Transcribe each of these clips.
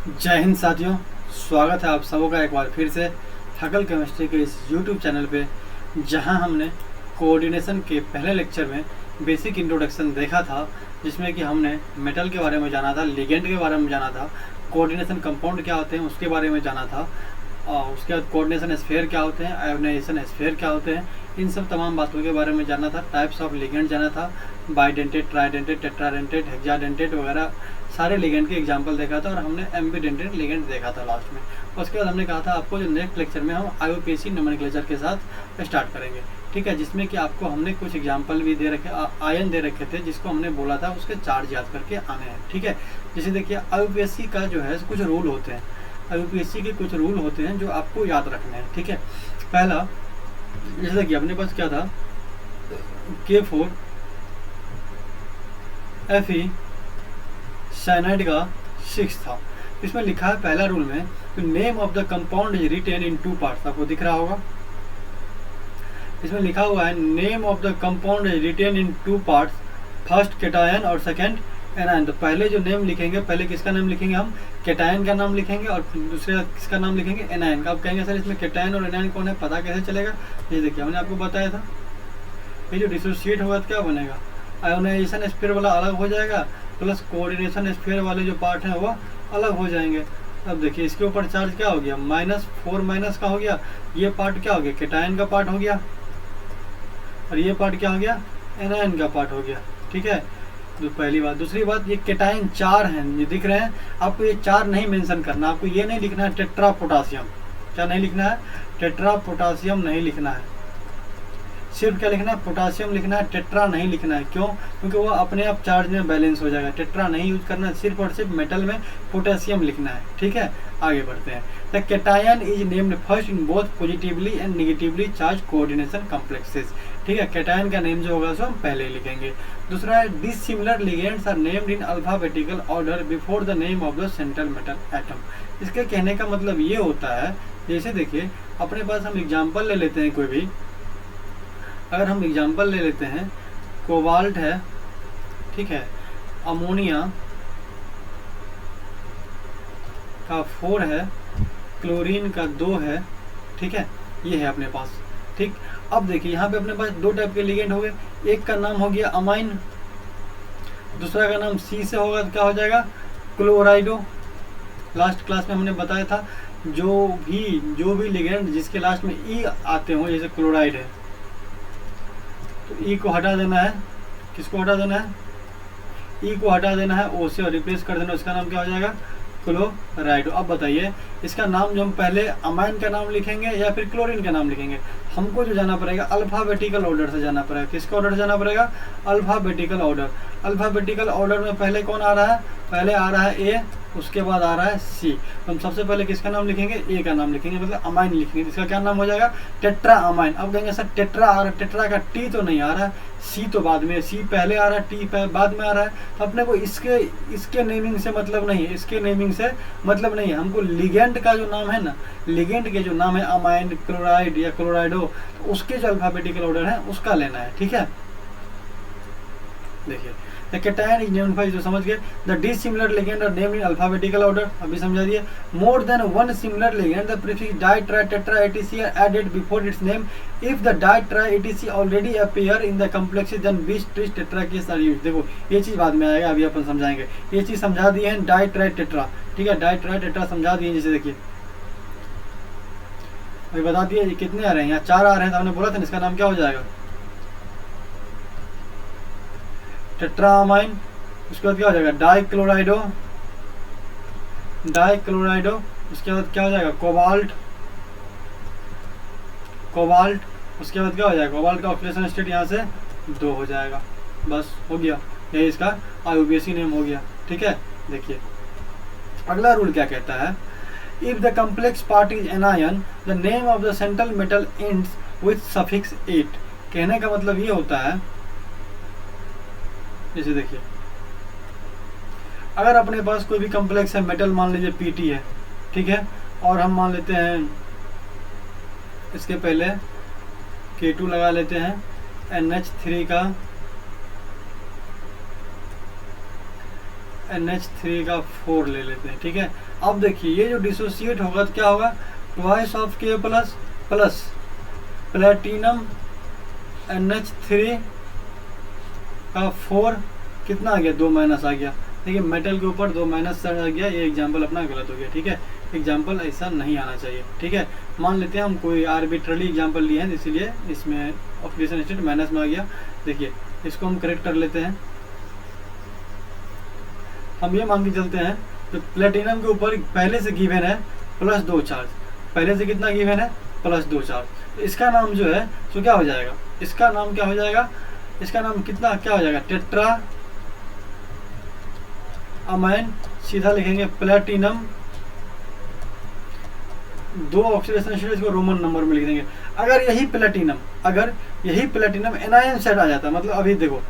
जय हिंद साथियों, स्वागत है आप सबों का एक बार फिर से थकल केमिस्ट्री के इस YouTube चैनल पे, जहां हमने कोऑर्डिनेशन के पहले लेक्चर में बेसिक इंट्रोडक्शन देखा था, जिसमें कि हमने मेटल के बारे में जाना था, लिगेंड के बारे में जाना था, कोऑर्डिनेशन कंपाउंड क्या होते हैं उसके बारे में जाना था, और उसके बाद कोऑर्डिनेशन स्फीयर क्या होते हैं, आयोनाइजेशन स्फीयर क्या होते हैं, इन सब तमाम बातों के बारे में जाना था। टाइप्स ऑफ लिगेंड जाना था, बाइडेंटेड, ट्राइडेंटेड, टेट्राडेंटेड, हेक्साडेंटेड वगैरह सारे लिगेंड के एग्जांपल देखा था, और हमने एम्बीडेंटेड लिगेंड देखा था लास्ट में। उसके बाद हमने कहा था आपको जो नेक्स्ट लेक्चर में हम आईयूपीएसी नोमेनक्लेचर के साथ स्टार्ट करेंगे, ठीक है, जिसमें कि आपको हमने कुछ एग्जांपल भी दे रखे, आयन दे रखे थे, जिसको हमने बोला था उसके चार्ज याद करके आने हैं, ठीक है। जैसे देखिए आईयूपीएसी का जो है कुछ रूल होते हैं, आईयूपीएसी के कुछ रूल होते हैं जो आपको याद रखने हैं, ठीक है। पहला, जैसे देखिए अपने पास क्या था, K4 Fe साइनाइड का 6 था। इसमें लिखा है पहला रूल में, name of the compound is written in 2 parts, आपको दिख रहा होगा। इसमें लिखा हुआ है name of the compound is written in 2 parts, first cation और सेकंड एनायन। तो पहले जो नेम लिखेंगे, पहले किसका नाम लिखेंगे हम, केटायन का नाम लिखेंगे, और दूसरे किसका नाम लिखेंगे, एनायन का। आप कहेंगे सर इसमें केटायन और एनायन कौन है, पता कैसे चलेगा। ये देखिए हमने आपको बताया था, ये जो डिसोसिएट होगा तो क्या बनेगा, आयोनाइजेशन स्फीयर वाला अलग हो जाएगा, प्लस कोऑर्डिनेशन स्फीयर वाले जो पार्ट हैं वो अलग हो जाएंगे। अब देखिए इसके ऊपर चार्ज क्या हो गया, -4 माइनस का हो गया, ये पार्ट क्या हो गया, केटायन का पार्ट हो गया, और ये पार्ट क्या हो गया, एनायन का पार्ट हो गया, ठीक है। तो पहली बात। दूसरी बात, ये केटायन 4 हैं, ये दिख रहे हैं आपको, ये 4 नहीं मेंशन करना, आपको ये नहीं लिखना है टेट्रा पोटासियम, क्या नहीं लिखना है, टेट्रा पोटासियम नहीं लिखना है, सिर्फ क्या लिखना है, पोटासियम लिखना है, टेट्रा नहीं लिखना है। क्यों, क्योंकि वो अपने आप चार्ज में बैलेंस हो जाएगा, टेट्रा नहीं यूज करना है, सिर्फ और सिर्फ मेटल में पोटेशियम लिखना है, ठीक है। आगे बढ़ते हैं। The cation is named first in both positively and negatively charge coordination complexes, ठीक है। केटायन का नेम जो होगा सो हम पहले लिखेंगे। दूसरा है dissimilar ligands are named in alphabetical order before the name of the central metal atom. इसके कहने का मतलब ये होता है, जैसे देखिए अपने पास हम एग्जाम्पल ले लेते हैं कोई भी, अगर हम एग्जाम्पल ले लेते हैं, कोबाल्ट है, ठीक है, अमोनिया का 4 है, क्लोरीन का 2 है, ठीक है, ये है अपने पास, ठीक। अब देखिए यहाँ पे अपने पास 2 टाइप के लिगेंड हो गए, एक का नाम हो गया अमाइन, दूसरा का नाम सी से होगा तो क्या हो जाएगा, क्लोराइडो। लास्ट क्लास में हमने बताया था जो भी लिगेंड जिसके लास्ट में ई आते हो, जैसे क्लोराइड है तो ई को हटा देना है, किसको हटा देना है, ई को हटा देना है, ओ से और रिप्लेस कर देना, इसका नाम क्या हो जाएगा, क्लोराइड। अब बताइए इसका नाम जो हम पहले अमाइन का नाम लिखेंगे या फिर क्लोरीन का नाम लिखेंगे, हमको जो जाना पड़ेगा अल्फाबेटिकल ऑर्डर से जाना पड़ेगा। किसका ऑर्डर से जाना पड़ेगा, अल्फाबेटिकल ऑर्डर। अल्फाबेटिकल ऑर्डर में पहले कौन आ रहा है, पहले आ रहा है ए, उसके बाद आ रहा है सी। तो हम सबसे पहले किसका नाम लिखेंगे, ए का नाम लिखेंगे, मतलब अमाइन लिखेंगे, इसका क्या नाम हो जाएगा, टेट्रा अमाइन। अब कहेंगे सर टेट्रा आ रहा है, टेट्रा का टी तो नहीं आ रहा है, सी तो बाद में, सी पहले आ रहा है, टी बाद में आ रहा है, तो अपने को इसके नेमिंग से मतलब नहीं है, इसके नेमिंग से मतलब नहीं है, हमको लिगेंड का जो नाम है ना, लिगेंड के जो नाम है अमाइन, क्लोराइड या क्लोराइडो, तो उसके जो अल्फाबेटिकल ऑर्डर है उसका लेना है, ठीक है। देखिए The cation is named by, जो समझ गए, the dissimilar ligand are named in alphabetical order, अभी समझा दिए। More than one similar ligand, the prefix di, tri, tetra, etc. are added before its name. If the di, tri, etc. already appear in the complexes, then bis, tris, tetra case are used। देखो ये चीज बाद में आएगा, अभी अपन समझाएंगे। ये चीज समझा दिए हैं डाई, ट्राई, टेट्रा, ठीक है, डाई, ट्राई, टेट्रा समझा दिए। जैसे देखिए अभी बता दिए कितने आ रहे हैं, यहाँ 4 आ रहे हैं, तो हमने बोला था इसका नाम क्या हो जाएगा, टेट्रामाइन। उसके बाद क्या हो जाएगा, डाइक्लोराइडो, डाइक्लोराइडो। उसके बाद क्या हो जाएगा, कोबाल्ट, कोबाल्ट। उसके बाद क्या हो जाएगा, कोबाल्ट का ऑक्सीडेशन स्टेट यहाँ से 2 हो जाएगा, बस हो गया, यही इसका आईयूपीएसी नेम हो गया, ठीक है। देखिए अगला रूल क्या कहता है, if the complex part is anion, the name of the central metal ends with suffix 8। कहने का मतलब ये होता है, जैसे देखिए अगर अपने पास कोई भी कम्प्लेक्स है, मेटल मान लीजिए पीटी है, ठीक है, और हम मान लेते हैं इसके पहले K2 लगा लेते हैं, NH3 का NH3 का 4 ले लेते हैं, ठीक है। अब देखिए ये जो डिसोसिएट होगा तो क्या होगा, twice of K plus plus platinum NH3 का 4 कितना आ गया, 2 माइनस आ गया। देखिए मेटल के ऊपर 2 माइनस आ गया, ये एग्जाम्पल अपना गलत हो गया, ठीक है। एग्जाम्पल ऐसा नहीं आना चाहिए, ठीक है। मान लेते हैं हम कोई आर्बिट्रली एग्जाम्पल लिए हैं, इसीलिए इसमें ऑक्सीडेशन स्टेट माइनस में आ गया। देखिए इसको हम करेक्ट कर लेते हैं। हम ये मान के चलते हैं कि प्लेटिनम के ऊपर पहले से गिवन है +2 चार्ज, पहले से कितना गिवन है, +2 चार्ज। इसका नाम जो है तो क्या हो जाएगा, इसका नाम क्या हो जाएगा, इसका नाम कितना क्या हो जाएगा, टेट्रा अमाइन, सीधा लिखेंगे प्लेटिनम, 2 ऑक्सीडेशन स्टेट, इसको रोमन नंबर में लिख देंगे। अगर यही प्लेटिनम एनायन साइड आ जाता, मतलब अभी देखो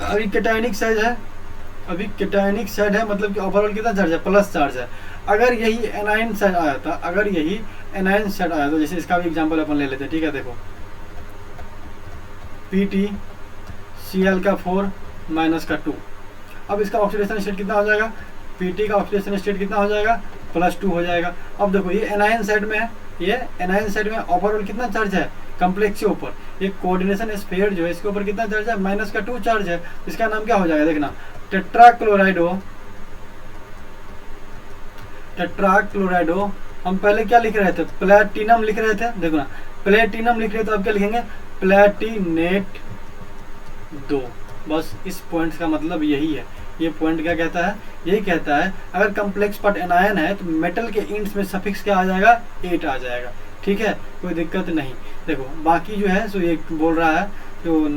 अभी कैटायनिक साइड है, अभी कैटायनिक साइड है, मतलब कि ओवरऑल कितना चार्ज है, प्लस चार्ज है। अगर यही एनायन साइड आया था, अगर यही एनायन साइड आया था, जैसे इसका भी एग्जांपल अपन ले लेते हैं, ठीक है। देखो PtCl का 4 माइनस का 2, अब इसका ऑक्सीडेशन स्टेट कितना हो जाएगा, Pt का ऑक्सीडेशन स्टेट कितना हो जाएगा, +2 हो जाएगा। अब देखो ये एनायन साइड में है, ये एनायन साइड में ओवरऑल कितना चार्ज है, कम्प्लेक्स के ऊपर, ये कोऑर्डिनेशन स्फीयर जो है इसके ऊपर कितना चार्ज है, माइनस का 2 चार्ज है। इसका नाम क्या हो जाएगा, देखना टेट्राक्लोराइडो। हम पहले क्या लिख रहे थे, प्लेटिनम लिख रहे थे, देखो ना प्लेटिनम लिख रहे थे, अब क्या लिखेंगे, प्लेटिनेट 2। बस इस पॉइंट का मतलब यही है। ये पॉइंट क्या कहता है, यही कहता है अगर कम्प्लेक्स पार्ट एनायन है तो मेटल के इंड्स में सफिक्स क्या आ जाएगा, 8 आ जाएगा, ठीक है, कोई दिक्कत नहीं। देखो बाकी जो है सो ये बोल रहा है तो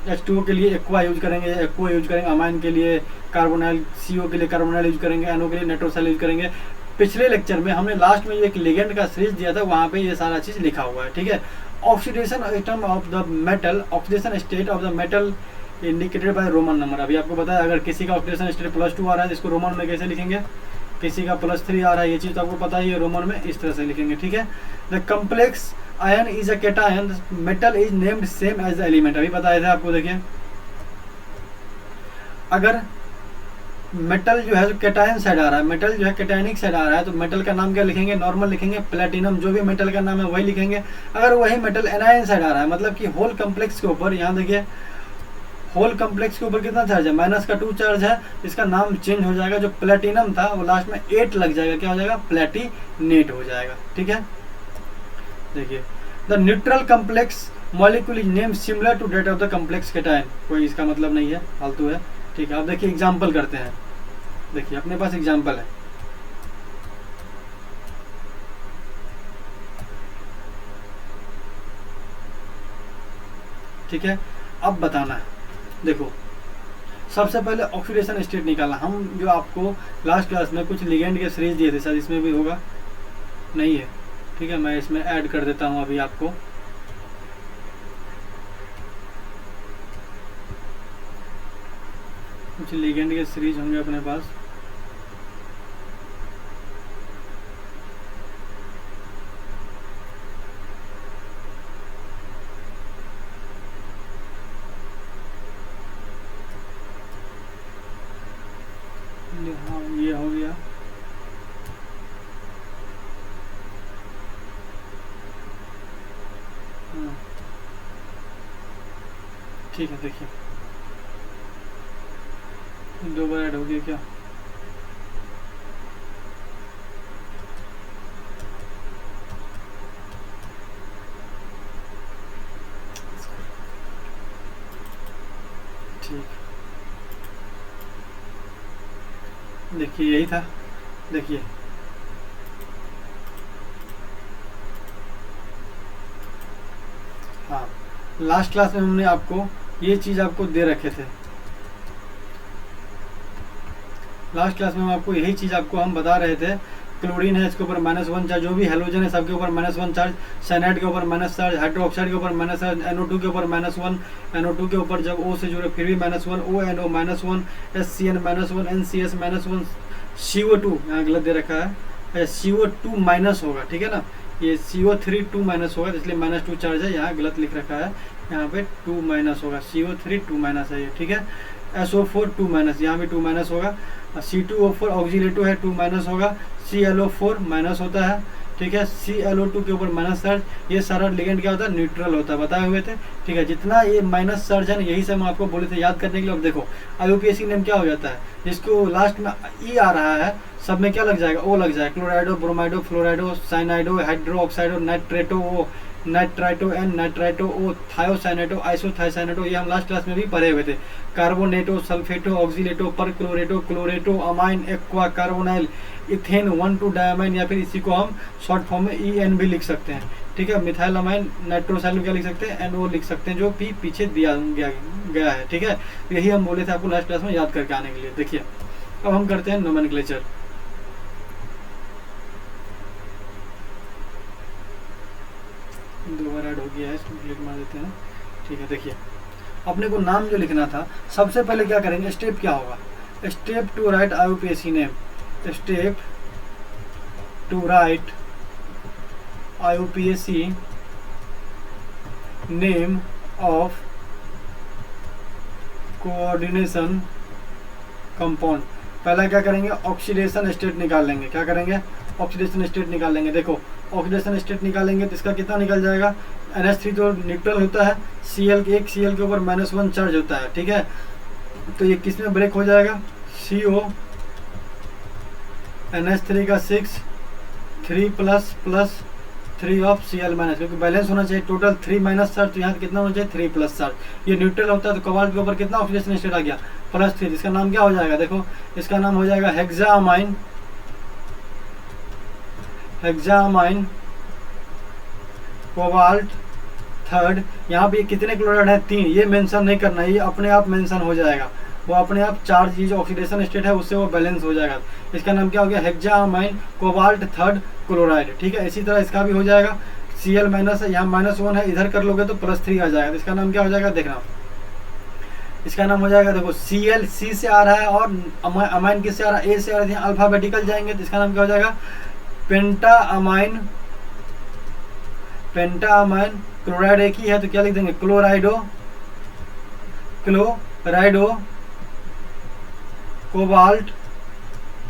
H2O के लिए एक्वा यूज करेंगे, एक्वा यूज करेंगे, अमाइन के लिए कार्बोनाइल, CO के लिए कार्बोनाइल यूज करेंगे, NO के लिए नाइट्रोसाइल यूज करेंगे। पिछले लेक्चर में हमने लास्ट में एक लिगेंड का सीरीज दिया था, वहाँ पे ये सारा चीज लिखा हुआ है, ठीक है। Oxidation atom of the metal, oxidation state of the metal indicated by Roman number. अभी आपको पता है अगर किसी का ऑक्सीडेशन स्टेट +2 आ रहा है तो इसको रोमन में कैसे लिखेंगे, किसी का +3 आ रहा है, ये चीज तो आपको पता ही है, रोमन में इस तरह से लिखेंगे, ठीक है। The complex ion is a cation, metal is named same as the element, अभी बताया था आपको। देखिए अगर मेटल जो है कैटायन साइड आ रहा है, मेटल जो है कैटायनिक साइड आ रहा है, तो मेटल का नाम क्या लिखेंगे, नॉर्मल लिखेंगे, प्लेटिनम जो भी मेटल का नाम है वही लिखेंगे। अगर वही मेटल एनायन साइड आ रहा है, मतलब कि होल कम्प्लेक्स के ऊपर, यहाँ देखिए होल कम्प्लेक्स के ऊपर कितना चार्ज है, माइनस का 2 चार्ज है, इसका नाम चेंज हो जाएगा, जो प्लेटिनम था वो लास्ट में 8 लग जाएगा, क्या हो जाएगा, प्लेटिनेट हो जाएगा, ठीक है। देखिए the neutral complex molecule is name similar to that of the complex cation, कोई इसका मतलब नहीं है, फालतू है, ठीक है। अब देखिए एग्जाम्पल करते हैं, देखिए अपने पास एग्जाम्पल है, ठीक है। अब बताना है, देखो सबसे पहले ऑक्सीडेशन स्टेट निकालना। हम जो आपको लास्ट क्लास में कुछ लिगेंड के सीरीज दिए थे, शायद इसमें भी होगा, नहीं है, ठीक है, मैं इसमें ऐड कर देता हूं अभी आपको। कुछ लिगेंड के सीरीज होंगे अपने पास, हाँ ये हो गया, हाँ ठीक है। देखिए 2 बार ऐड हो गया क्या, ठीक, देखिए यही था। देखिए हाँ लास्ट क्लास में हमने आपको ये चीज आपको दे रखे थे, लास्ट क्लास में हम आपको यही चीज आपको हम बता रहे थे। क्लोरीन है, इसके ऊपर -1 चार्ज, जो भी हेलोजन है सबके ऊपर -1 चार्ज, साइनाइड के ऊपर माइनस चार्ज, हाइड्रोक्साइड के ऊपर माइनस चार्ज, NO2 के ऊपर -1, NO2 के ऊपर जब O से जुड़े फिर भी -1, ONO -1, SCN -1, NCS -1, CO2 यहाँ गलत दे रखा है, CO2 माइनस होगा, ठीक है ना, ये CO3 2 माइनस होगा, इसलिए -2 चार्ज है, यहाँ गलत लिख रखा है, यहाँ पे 2 माइनस होगा, CO3 2 माइनस है ये, ठीक है। SO4 2 माइनस, यहाँ भी 2 माइनस होगा। C2O4 ऑक्सीलेटो है, 2 माइनस होगा। ClO4 माइनस होता है, ठीक है। ClO2 के ऊपर माइनस चार्ज, ये सारा लिगेंड क्या होता है, न्यूट्रल होता है, बताए हुए थे, ठीक है। जितना ये माइनस चार्ज है ना, यही सब हम आपको बोले थे याद करने के लिए। अब देखो IUPAC नेम क्या हो जाता है, जिसको लास्ट में ई आ रहा है, सब में क्या लग जाएगा, ओ लग जाएगा। Chlorido, bromido, fluorido, cyanido, hydroxido, nitrato O, nitrito N, nitrito O, thiocyanato, isothiocyanato, ये हम लास्ट क्लास में भी पढ़े हुए थे। Carbonato, sulphato, oxalato, perchlorato, chlorato, amine, aqua, carbonyl, ethane, 1,2 diamine, या फिर इसी को हम शॉर्ट फॉर्म में EN भी लिख सकते हैं, ठीक है। मिथाइल अमाइन, नाइट्रोसाइल क्या लिख सकते हैं, NO लिख सकते हैं, जो भी पीछे दिया गया है, ठीक है। यही हम बोले थे आपको लास्ट क्लास में याद करके आने के लिए। देखिए अब हम करते हैं नोमेनक्लेचर। दो बार ऐड हो गया है, इसको क्लिक मार देते हैं, ठीक है। देखिए अपने को नाम जो लिखना था, सबसे पहले क्या करेंगे, स्टेप क्या होगा, step two write IUPAC name, step two write IUPAC name of coordination compound. पहला क्या करेंगे, ऑक्सीडेशन स्टेट निकाल लेंगे। क्या करेंगे, ऑक्सीडेशन स्टेट निकाल लेंगे। देखो ऑक्सीडेशन स्टेट निकालेंगे तो इसका कितना निकल जाएगा, NH3 तो न्यूट्रल होता है, Cl एक Cl के ऊपर -1 चार्ज होता है, ठीक है। तो ये किस में ब्रेक हो जाएगा, CO, NH3 का 6, 3 plus plus 3 of Cl minus, क्योंकि बैलेंस होना चाहिए, टोटल 3 माइनस चार्ज, तो यहाँ कितना होना चाहिए, 3 प्लस चार्ज। ये न्यूट्रल होता है तो कोबाल्ट के ऊपर कितना ऑक्सीडेशन स्टेट आ गया, +3। इसका नाम क्या हो जाएगा, देखो इसका नाम हो जाएगा हेक्सामाइन, हेक्सामाइन कोबाल्ट थर्ड। यहाँ पे कितने क्लोराइड है, 3, ये मेंशन नहीं करना, ये अपने आप मेंशन हो जाएगा, वो अपने आप चार्ज, ये जो ऑक्सीडेशन स्टेट है उससे वो बैलेंस हो जाएगा। इसका नाम क्या हो गया, हेक्सामाइन कोबाल्ट थर्ड क्लोराइड, ठीक है। इसी तरह इसका भी हो जाएगा, Cl माइनस है, यहाँ -1 है, इधर कर लोगे तो +3 आ जाएगा। इसका नाम क्या हो जाएगा, देखना इसका नाम हो जाएगा, देखो Cl C से आ रहा है और अमाइन किससे आ रहा है, A से आ रहा है, अल्फाबेटिकल जाएंगे तो इसका नाम क्या हो जाएगा, पेंटाअमाइन, पेंटाअमाइन। क्लोराइड एक ही है तो क्या लिख देंगे, क्लोराइडो, क्लोराइडो कोबाल्ट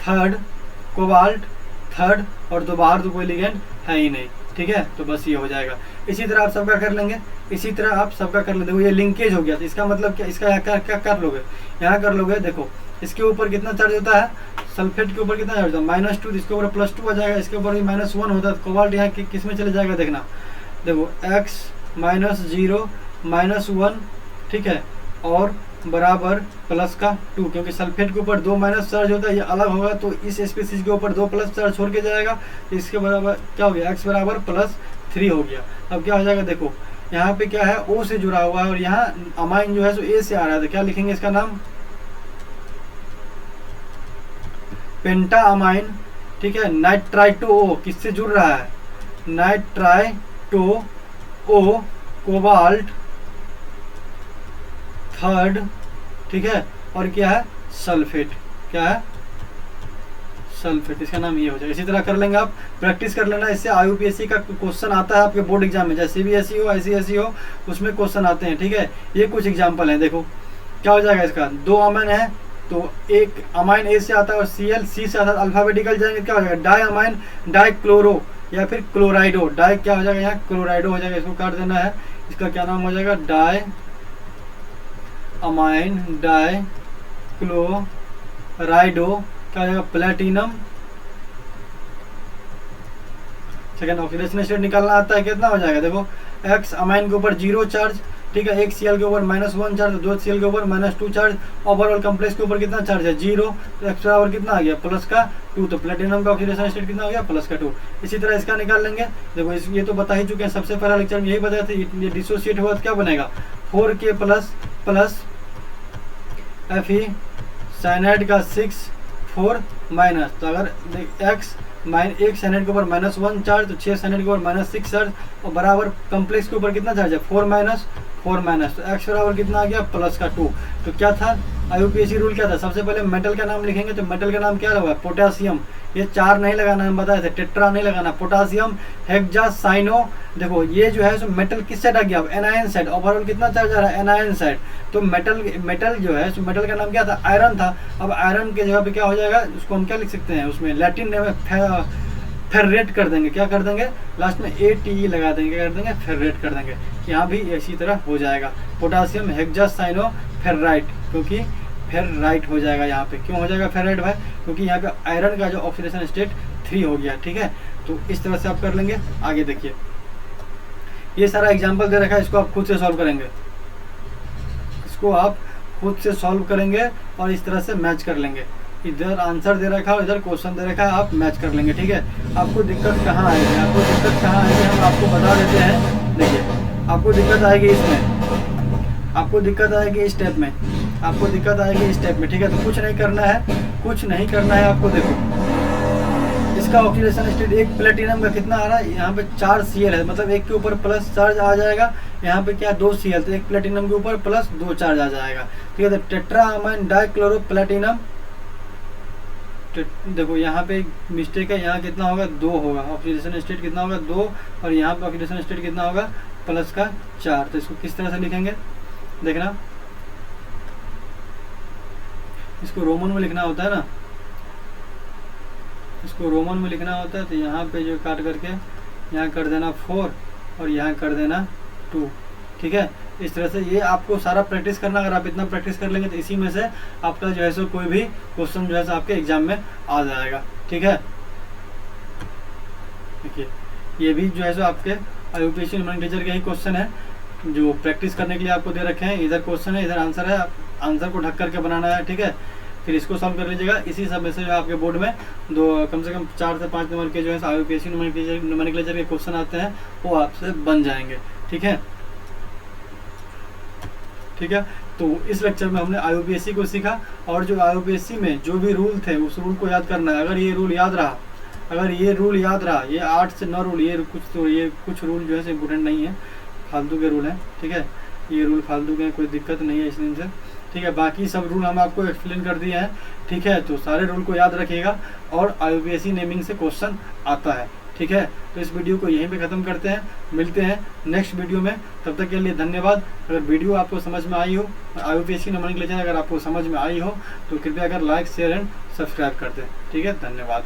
थर्ड, कोबाल्ट थर्ड, और दो बाहर तो कोई लिगेंड है ही नहीं, ठीक है। तो बस ये हो जाएगा। इसी तरह आप सबका कर लेंगे, इसी तरह आप सबका कर लेंगे। ये लिंकेज हो गया, तो इसका मतलब क्या, इसका यहाँ क्या कर लोगे, यहाँ कर लोगे। देखो इसके ऊपर कितना चार्ज होता है, सल्फेट के ऊपर कितना चार्ज होता है, -2, इसके ऊपर +2 आ जाएगा, इसके ऊपर भी -1 होता है, तो कोबाल्ट यहाँ किस में चले जाएगा, देखना देखो x -0 -1, ठीक है, और बराबर +2, क्योंकि सल्फेट के ऊपर 2 माइनस चार्ज होता है, ये अलग होगा, तो इस स्पीसीज के ऊपर 2 प्लस चार्ज छोड़ के जाएगा, इसके बराबर क्या हो गया, x बराबर +3 हो गया। अब क्या हो जाएगा, देखो यहाँ पे क्या है, O से जुड़ा हुआ है, और यहाँ अमाइन जो है सो A से आ रहा है, तो क्या लिखेंगे इसका नाम, पेंटाअमाइन, ठीक है। नाइट्राइटो O किससे जुड़ रहा है, नाइट्राइटो O कोबाल्ट थर्ड, ठीक है, और क्या है, सल्फेट, क्या है, सल्फेट, इसका नाम ये हो जाएगा। इसी तरह कर लेंगे, आप प्रैक्टिस कर लेना, इससे IUPAC का क्वेश्चन आता है आपके बोर्ड एग्जाम में, चाहे CBSE हो ICSE हो, उसमें क्वेश्चन आते हैं, ठीक है। ये कुछ एग्जाम्पल हैं, देखो क्या हो जाएगा, इसका 2 अमाइन है तो एक अमाइन A से आता है और Cl C से आता है, अल्फाबेटिकल जाएंगे क्या हो जाएगा, डाई अमाइन, डाई क्लोरो, या फिर क्लोराइडो, डाई क्या हो जाएगा, यहाँ क्लोराइडो हो जाएगा, इसको काट देना है। इसका क्या नाम हो जाएगा, डाई अमाइन, डाई क्लोराइडो, क्या हो जाएगा, प्लेटिनम। सेकंड ऑक्सीडेशन स्टेट निकालना आता है, कितना हो जाएगा, देखो x अमाइन के ऊपर 0 चार्ज, ठीक है, एक Cl के ऊपर -1 चार्ज, 2 Cl के ऊपर -2 चार्ज, ओवरऑल कॉम्प्लेक्स के ऊपर कितना चार्ज है, 0, तो x बराबर कितना आ गया, +2, तो प्लेटिनम का ऑक्सीडेशन स्टेट कितना हो गया, +2। इसी तरह इसका निकाल लेंगे, देखो ये तो बता ही चुके हैं, सबसे पहला लेक्चर में यही बताया था, ये डिसोसिएट हुआ तो क्या बनेगा, 4K प्लस Fe साइनाइड का 6 4 माइनस, तो अगर x एक साइनाइड के ऊपर -1 चार्ज, तो 6 साइनाइड के ऊपर -6 चार्ज, और बराबर कॉम्प्लेक्स के ऊपर कितना चार्ज है, 4 माइनस, तो x बराबर कितना आ गया, +2। तो क्या था IUPAC रूल, क्या था, सबसे पहले मेटल का नाम लिखेंगे, तो मेटल का नाम क्या होगा, पोटेशियम, ये 4 नहीं लगाना, हम बताए थे, टेट्रा नहीं लगाना। पोटासियम हेक्सासाइनो, देखो ये जो है सो मेटल किस साइड आ गया, अब एनायन साइड। ओवरऑल कितना चार्ज आ रहा है, एनायन साइड। तो मेटल जो है सो मेटल का नाम क्या था, आयरन था। अब आयरन के जगह पे क्या हो जाएगा, उसको हम क्या लिख सकते हैं, उसमें लैटिन नेम फेर्रेट कर देंगे। क्या कर देंगे, लास्ट में ATE लगा देंगे, क्या कर देंगे, फेर्रेट कर देंगे। यहाँ भी इसी तरह हो जाएगा, पोटासियम हेक्सासाइनो फेर्राइट, क्योंकि फेर्राइट हो जाएगा यहाँ पे। क्यों हो जाएगा फेर्राइट भाई, क्योंकि यहाँ पे आयरन का जो ऑक्सीडेशन स्टेट 3 हो गया। ठीक है, तो इस तरह से आप कर लेंगे। आगे देखिए, ये सारा एग्जाम्पल दे रखा है, इसको आप खुद से सॉल्व करेंगे, इसको आप खुद से सॉल्व करेंगे और इस तरह से मैच कर लेंगे। इधर आंसर दे रखा है, इधर क्वेश्चन दे रखा है, आप मैच कर लेंगे। ठीक है, आपको दिक्कत कहाँ आएगी, आपको दिक्कत कहाँ आएगी हम आपको बता देते हैं। देखिए, आपको दिक्कत आएगी इसमें, आपको दिक्कत आएगी इस स्टेप में, आपको दिक्कत आएगी इस स्टेप में। ठीक है, तो कुछ नहीं करना है, कुछ नहीं करना है आपको। देखो, इसका ऑक्सीडेशन स्टेट, एक प्लेटिनम का कितना आ रहा है, यहाँ पे 4 Cl है, मतलब एक के ऊपर प्लस चार्ज आ जाएगा। यहाँ पे क्या 2 Cl, तो एक प्लेटिनम के ऊपर प्लस 2 चार्ज आ जाएगा। ठीक है, तो टेट्राअमाइन डाइक्लोरोप्लेटिनम, देखो यहाँ पे मिस्टेक है, यहाँ कितना होगा, 2 होगा, ऑक्सीडेशन स्टेट कितना होगा, 2, और यहाँ पे ऑक्सीडेशन स्टेट कितना होगा, प्लस का 4। तो इसको किस तरह से लिखेंगे, देखना, इसको रोमन में लिखना होता है ना, इसको रोमन में लिखना होता है। तो यहाँ पे जो काट करके यहाँ कर देना 4 और यहाँ कर देना 2। ठीक है, इस तरह से ये आपको सारा प्रैक्टिस करना। अगर आप इतना प्रैक्टिस कर लेंगे तो इसी में से आपका जो है सो कोई भी क्वेश्चन जो है सो आपके एग्जाम में आ जाएगा। ठीक है, देखिए ये भी जो है सो आपके IUPAC नोमेनक्लेचर के ही क्वेश्चन है जो प्रैक्टिस करने के लिए आपको दे रखे हैं। इधर क्वेश्चन है, इधर आंसर है, आंसर को ढक करके बनाना है। ठीक है, फिर इसको सॉल्व कर लीजिएगा। इसी सब में से जो आपके बोर्ड में कम से कम 4 से 5 नंबर के जो है IUPAC नोमेनक्लेचर के क्वेश्चन आते हैं, वो आपसे बन जाएंगे। ठीक है, ठीक है, तो इस लेक्चर में हमने IUPAC को सीखा, और जो IUPAC में जो भी रूल थे उस रूल को याद करना है। अगर ये रूल याद रहा, अगर ये रूल याद रहा, ये 8 से 9 रूल, ये कुछ रूल जो है इम्पोर्टेंट नहीं है, फालतू के रूल हैं। ठीक है, ये रूल फालतू के हैं, कोई दिक्कत नहीं है इसलिए से। ठीक है, बाकी सब रूल हम आपको एक्सप्लेन कर दिए हैं। ठीक है, तो सारे रूल को याद रखिएगा, और IUPAC नेमिंग से क्वेश्चन आता है। ठीक है, तो इस वीडियो को यहीं पे ख़त्म करते हैं, मिलते हैं नेक्स्ट वीडियो में। तब तक के लिए धन्यवाद। अगर वीडियो आपको समझ में आई हो, IUPAC नोमेनक्लेचर अगर आपको समझ में आई हो, तो कृपया अगर लाइक, शेयर एंड सब्सक्राइब कर दें। ठीक है, धन्यवाद।